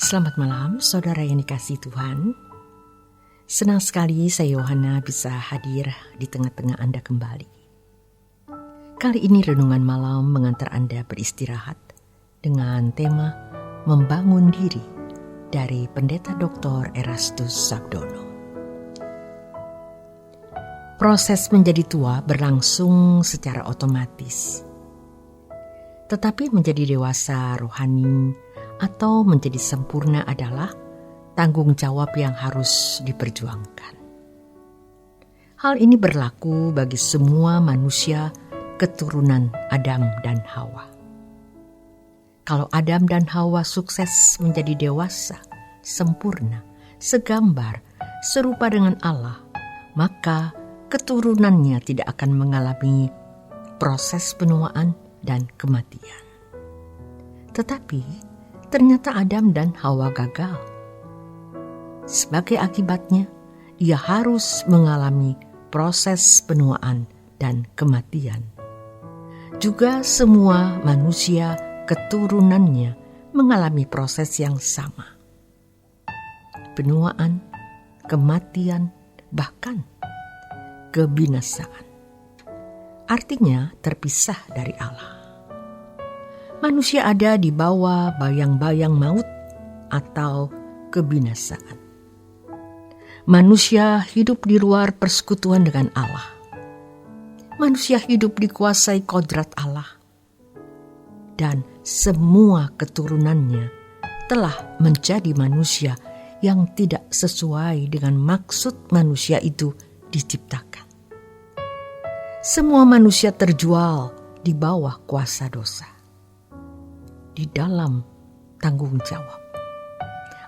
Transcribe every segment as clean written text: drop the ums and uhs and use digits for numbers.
Selamat malam, saudara yang dikasihi Tuhan. Senang sekali saya Yohana bisa hadir di tengah-tengah Anda kembali. Kali ini renungan malam mengantar Anda beristirahat dengan tema Membangun Diri dari Pendeta Dr. Erastus Sabdono. Proses menjadi tua berlangsung secara otomatis. Tetapi menjadi dewasa rohani atau menjadi sempurna adalah tanggung jawab yang harus diperjuangkan. Hal ini berlaku bagi semua manusia keturunan Adam dan Hawa. Kalau Adam dan Hawa sukses menjadi dewasa, sempurna, segambar, serupa dengan Allah, maka keturunannya tidak akan mengalami proses penuaan dan kematian. Tetapi ternyata Adam dan Hawa gagal. Sebagai akibatnya, ia harus mengalami proses penuaan dan kematian. Juga semua manusia keturunannya mengalami proses yang sama. Penuaan, kematian, bahkan kebinasaan. Artinya terpisah dari Allah. Manusia ada di bawah bayang-bayang maut atau kebinasaan. Manusia hidup di luar persekutuan dengan Allah. Manusia hidup dikuasai kodrat Allah. Dan semua keturunannya telah menjadi manusia yang tidak sesuai dengan maksud manusia itu diciptakan. Semua manusia terjual di bawah kuasa dosa. Di dalam tanggung jawab,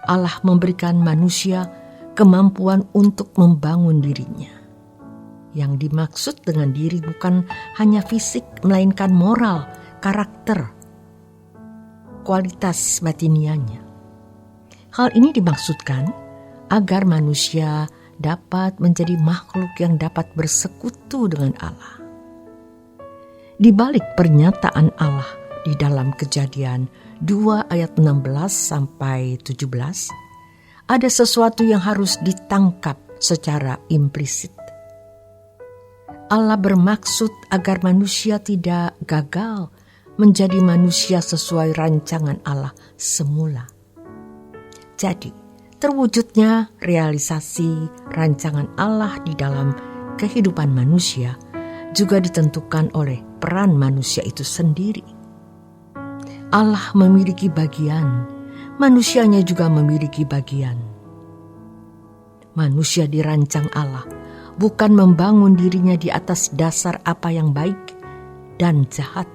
Allah memberikan manusia kemampuan untuk membangun dirinya. Yang dimaksud dengan diri bukan hanya fisik, melainkan moral, karakter, kualitas batinianya. Hal ini dimaksudkan agar manusia dapat menjadi makhluk yang dapat bersekutu dengan Allah. Di balik pernyataan Allah di dalam Kejadian 2 ayat 16 sampai 17, ada sesuatu yang harus ditangkap secara implisit. Allah bermaksud agar manusia tidak gagal menjadi manusia sesuai rancangan Allah semula. Jadi, terwujudnya realisasi rancangan Allah di dalam kehidupan manusia juga ditentukan oleh peran manusia itu sendiri. Allah memiliki bagian, manusianya juga memiliki bagian. Manusia dirancang Allah bukan membangun dirinya di atas dasar apa yang baik dan jahat,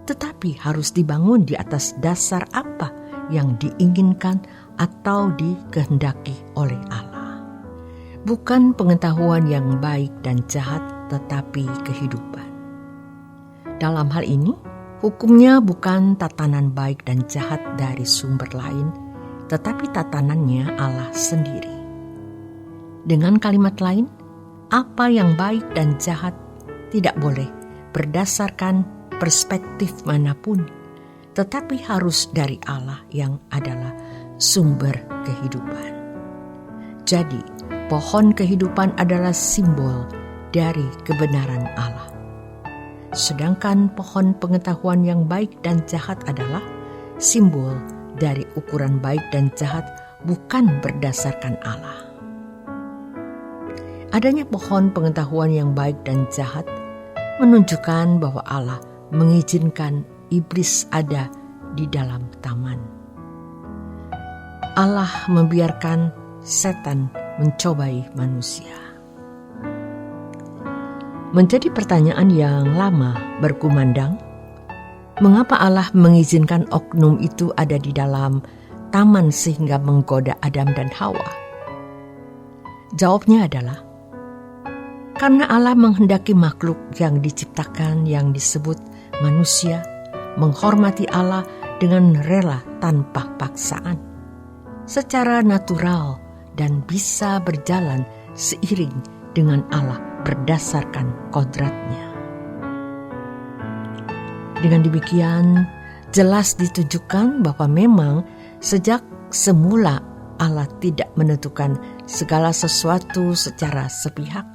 tetapi harus dibangun di atas dasar apa yang diinginkan atau dikehendaki oleh Allah. Bukan pengetahuan yang baik dan jahat, tetapi kehidupan. Dalam hal ini, hukumnya bukan tatanan baik dan jahat dari sumber lain, tetapi tatanannya Allah sendiri. Dengan kalimat lain, apa yang baik dan jahat tidak boleh berdasarkan perspektif manapun, tetapi harus dari Allah yang adalah sumber kehidupan. Jadi, pohon kehidupan adalah simbol dari kebenaran Allah. Sedangkan pohon pengetahuan yang baik dan jahat adalah simbol dari ukuran baik dan jahat bukan berdasarkan Allah. Adanya pohon pengetahuan yang baik dan jahat menunjukkan bahwa Allah mengizinkan iblis ada di dalam taman. Allah membiarkan setan mencobai manusia. Menjadi pertanyaan yang lama berkumandang, mengapa Allah mengizinkan oknum itu ada di dalam taman sehingga menggoda Adam dan Hawa? Jawabnya adalah, karena Allah menghendaki makhluk yang diciptakan yang disebut manusia menghormati Allah dengan rela tanpa paksaan, secara natural dan bisa berjalan seiring dengan Allah berdasarkan kodratnya. Dengan demikian, jelas ditunjukkan bahwa memang sejak semula Allah tidak menentukan segala sesuatu secara sepihak.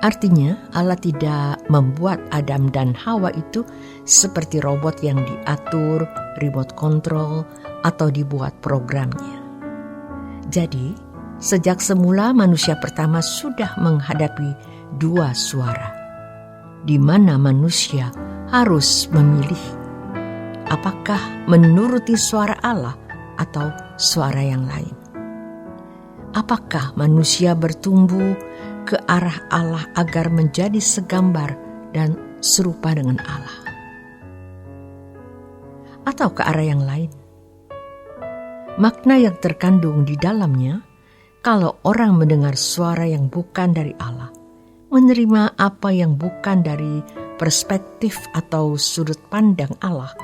Artinya, Allah tidak membuat Adam dan Hawa itu seperti robot yang diatur, remote control, atau dibuat programnya. Jadi, sejak semula manusia pertama sudah menghadapi dua suara, di mana manusia harus memilih apakah menuruti suara Allah atau suara yang lain. Apakah manusia bertumbuh ke arah Allah agar menjadi segambar dan serupa dengan Allah, atau ke arah yang lain? Makna yang terkandung di dalamnya, kalau orang mendengar suara yang bukan dari Allah, menerima apa yang bukan dari perspektif atau sudut pandang Allah,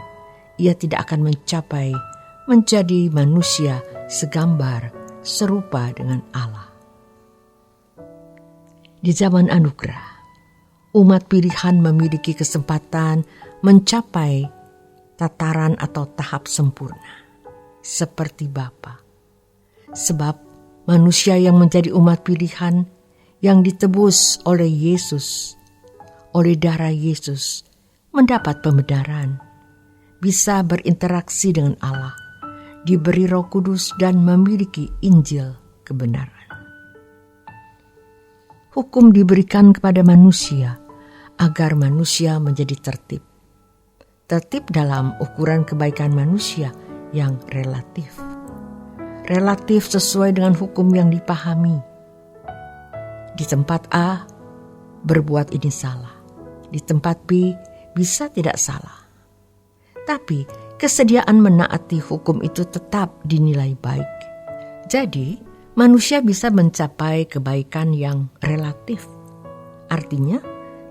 ia tidak akan mencapai menjadi manusia segambar serupa dengan Allah. Di zaman anugerah, umat pilihan memiliki kesempatan mencapai tataran atau tahap sempurna, seperti Bapa. Sebab manusia yang menjadi umat pilihan yang ditebus oleh Yesus, oleh darah Yesus, mendapat pembenaran, bisa berinteraksi dengan Allah, diberi Roh Kudus dan memiliki Injil kebenaran. Hukum diberikan kepada manusia agar manusia menjadi tertib. Tertib dalam ukuran kebaikan manusia yang relatif. Relatif sesuai dengan hukum yang dipahami. Di tempat A, berbuat ini salah. Di tempat B, bisa tidak salah. Tapi kesediaan menaati hukum itu tetap dinilai baik. Jadi, manusia bisa mencapai kebaikan yang relatif. Artinya,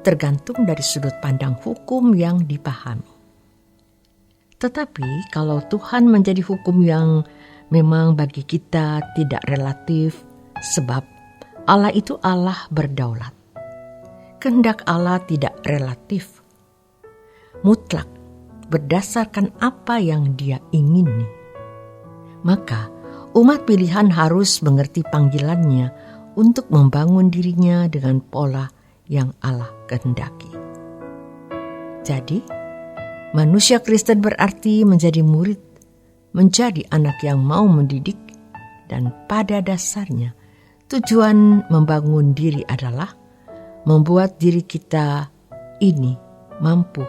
tergantung dari sudut pandang hukum yang dipahami. Tetapi kalau Tuhan menjadi hukum yang memang bagi kita tidak relatif, sebab Allah itu Allah berdaulat. Kehendak Allah tidak relatif, mutlak, berdasarkan apa yang Dia ingini. Maka, umat pilihan harus mengerti panggilannya untuk membangun dirinya dengan pola yang Allah kehendaki. Jadi, manusia Kristen berarti menjadi murid, menjadi anak yang mau mendidik, dan pada dasarnya tujuan membangun diri adalah membuat diri kita ini mampu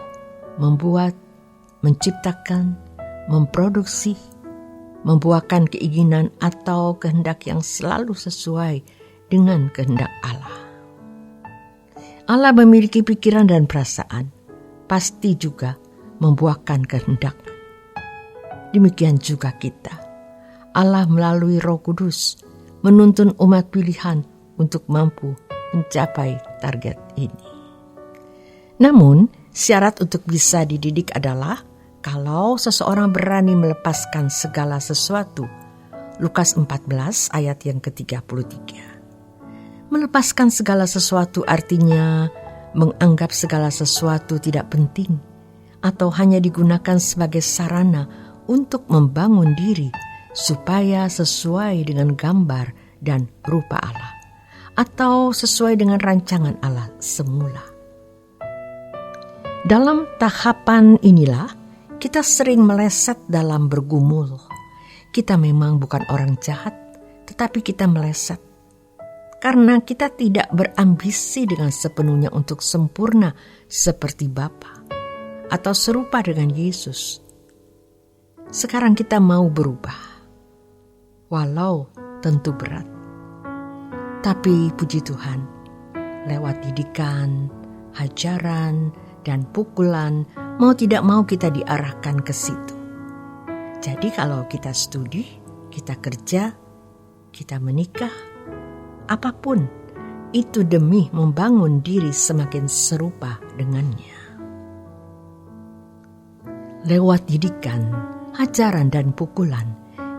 membuat, menciptakan, memproduksi, membuahkan keinginan atau kehendak yang selalu sesuai dengan kehendak Allah. Allah memiliki pikiran dan perasaan, pasti juga membuahkan kehendak. Demikian juga kita. Allah melalui Roh Kudus menuntun umat pilihan untuk mampu mencapai target ini. Namun, syarat untuk bisa dididik adalah kalau seseorang berani melepaskan segala sesuatu. Lukas 14 ayat yang ke-33. Melepaskan segala sesuatu artinya menganggap segala sesuatu tidak penting atau hanya digunakan sebagai sarana untuk membangun diri supaya sesuai dengan gambar dan rupa Allah atau sesuai dengan rancangan Allah semula. Dalam tahapan inilah kita sering meleset dalam bergumul. Kita memang bukan orang jahat, tetapi kita meleset. Karena kita tidak berambisi dengan sepenuhnya untuk sempurna seperti Bapa atau serupa dengan Yesus. Sekarang kita mau berubah, walau tentu berat. Tapi puji Tuhan, lewat didikan, hajaran, dan pukulan, mau tidak mau kita diarahkan ke situ. Jadi kalau kita studi, kita kerja, kita menikah, apapun, itu demi membangun diri semakin serupa dengannya. Lewat didikan, hajaran dan pukulan,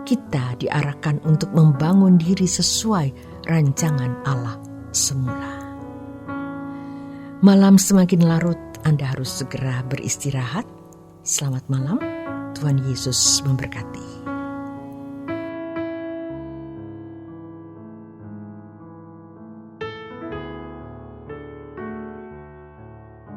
kita diarahkan untuk membangun diri sesuai rancangan Allah semula. Malam semakin larut, Anda harus segera beristirahat. Selamat malam, Tuhan Yesus memberkati.